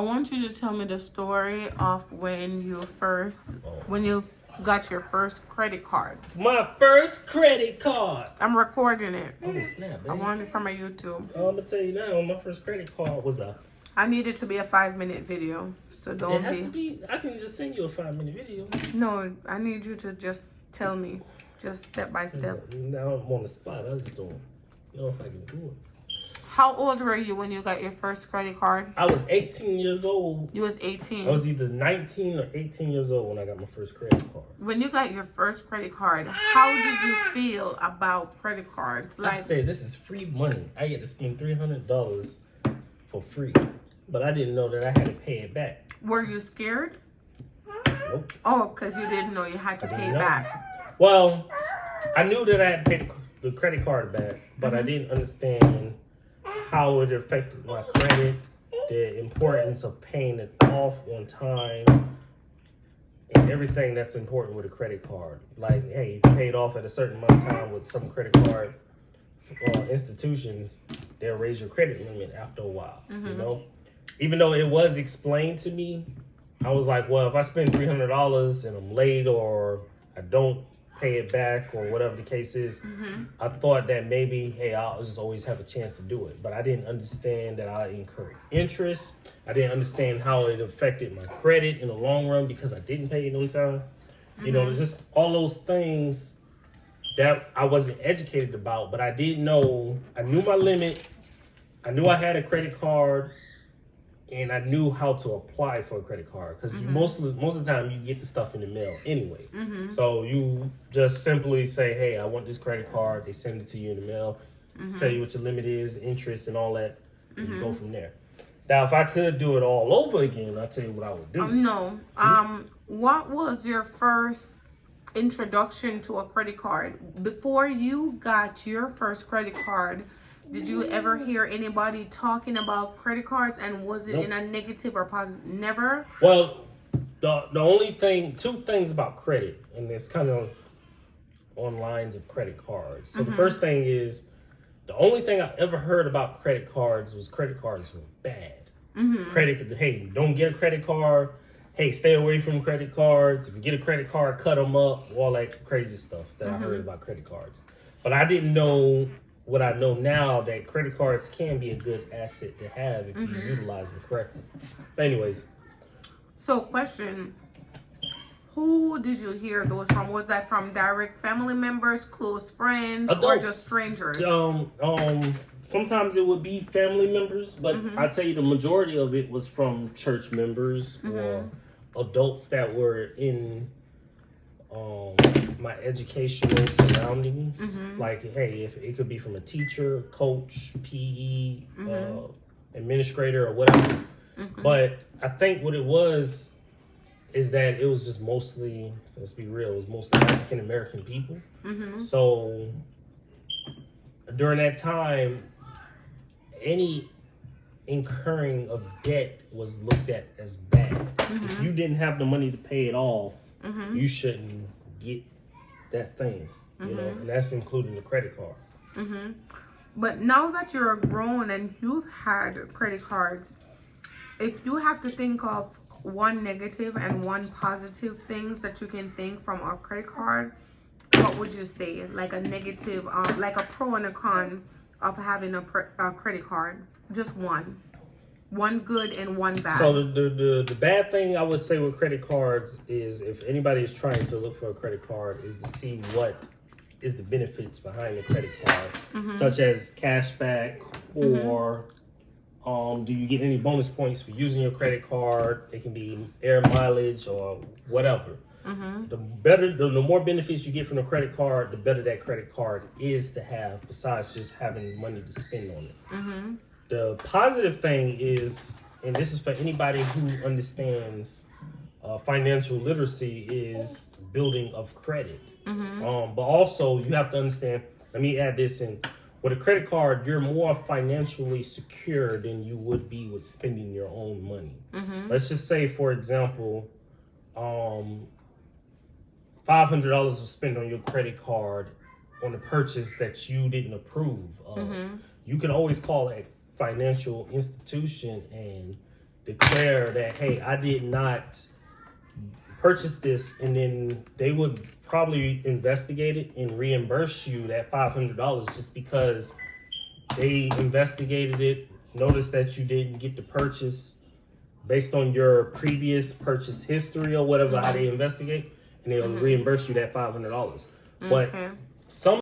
I want you to tell me the story of when you got your first credit card. My first credit card. I'm recording it. Oh snap, baby. I want it from my YouTube. I'm gonna tell you now, my first credit card was I need it to be a 5-minute video, so don't It has to be. I can just send you a 5-minute video. No, I need you to just tell me, just step by step. Now I'm on the spot. I just don't know if I can do it. How old were you when you got your first credit card? I was 18 years old. You was 18. I was either 19 or 18 years old when I got my first credit card. When you got your first credit card, how did you feel about credit cards? I said, this is free money. I get to spend $300 for free. But I didn't know that I had to pay it back. Were you scared? Nope. Oh, because you didn't know you had to pay it back. Well, I knew that I had to pay the credit card back, but I didn't understand how it affected my credit, the importance of paying it off on time, and everything that's important with a credit card. Like, hey, if you paid off at a certain amount of time with some credit card institutions, they'll raise your credit limit after a while, you know? Even though it was explained to me, I was like, well, if I spend $300 and I'm late or I don't pay it back or whatever the case is, I thought that maybe, hey, I'll just always have a chance to do it. But I didn't understand that I incurred interest. I didn't understand how it affected my credit in the long run because I didn't pay it on time. You know, just all those things that I wasn't educated about, but I did know, I knew my limit. I knew I had a credit card. And I knew how to apply for a credit card because most of the time you get the stuff in the mail anyway. So you just simply say, hey, I want this credit card. They send it to you in the mail, tell you what your limit is, interest and all that, and you go from there. Now, if I could do it all over again, I'll tell you what I would do. No. What was your first introduction to a credit card? Before you got your first credit card, did you ever hear anybody talking about credit cards, and was it in a negative or positive? Never? Well, the only thing, two things about credit, and it's kind of on lines of credit cards. So the first thing is, the only thing I ever heard about credit cards was credit cards were bad. Hey, don't get a credit card. Hey, stay away from credit cards. If you get a credit card, cut them up. All that crazy stuff that I heard about credit cards. But I didn't know what I know now, that credit cards can be a good asset to have if you utilize them correctly. But anyways. So question, who did you hear those from? Was that from direct family members, close friends, Adults, or just strangers? Sometimes it would be family members, but I tell you the majority of it was from church members or adults that were in my educational surroundings. Like, hey, if it could be from a teacher, coach, PE, administrator, or whatever. But I think what it was is that it was just mostly, let's be real, it was mostly African American people. So during that time, any incurring of debt was looked at as bad. If you didn't have the money to pay it off, you shouldn't get that thing, you know, and that's including the credit card. But now that you're grown and you've had credit cards, if you have to think of one negative and one positive things that you can think from a credit card, what would you say? Like a negative, like a pro and a con of having a credit card? Just one. One good and one bad. So the bad thing I would say with credit cards is, if anybody is trying to look for a credit card, is to see what is the benefits behind the credit card, such as cash back or do you get any bonus points for using your credit card? It can be air mileage or whatever. The more benefits you get from the credit card, the better that credit card is to have, besides just having money to spend on it. The positive thing is, and this is for anybody who understands financial literacy, is building of credit. But also you have to understand, let me add this in, with a credit card, you're more financially secure than you would be with spending your own money. Let's just say, for example, $500 was spent on your credit card on a purchase that you didn't approve of. You can always call that financial institution and declare that, hey, I did not purchase this, and then they would probably investigate it and reimburse you that $500 just because they investigated it, noticed that you didn't get the purchase based on your previous purchase history or whatever, how they investigate, and they'll reimburse you that $500. But some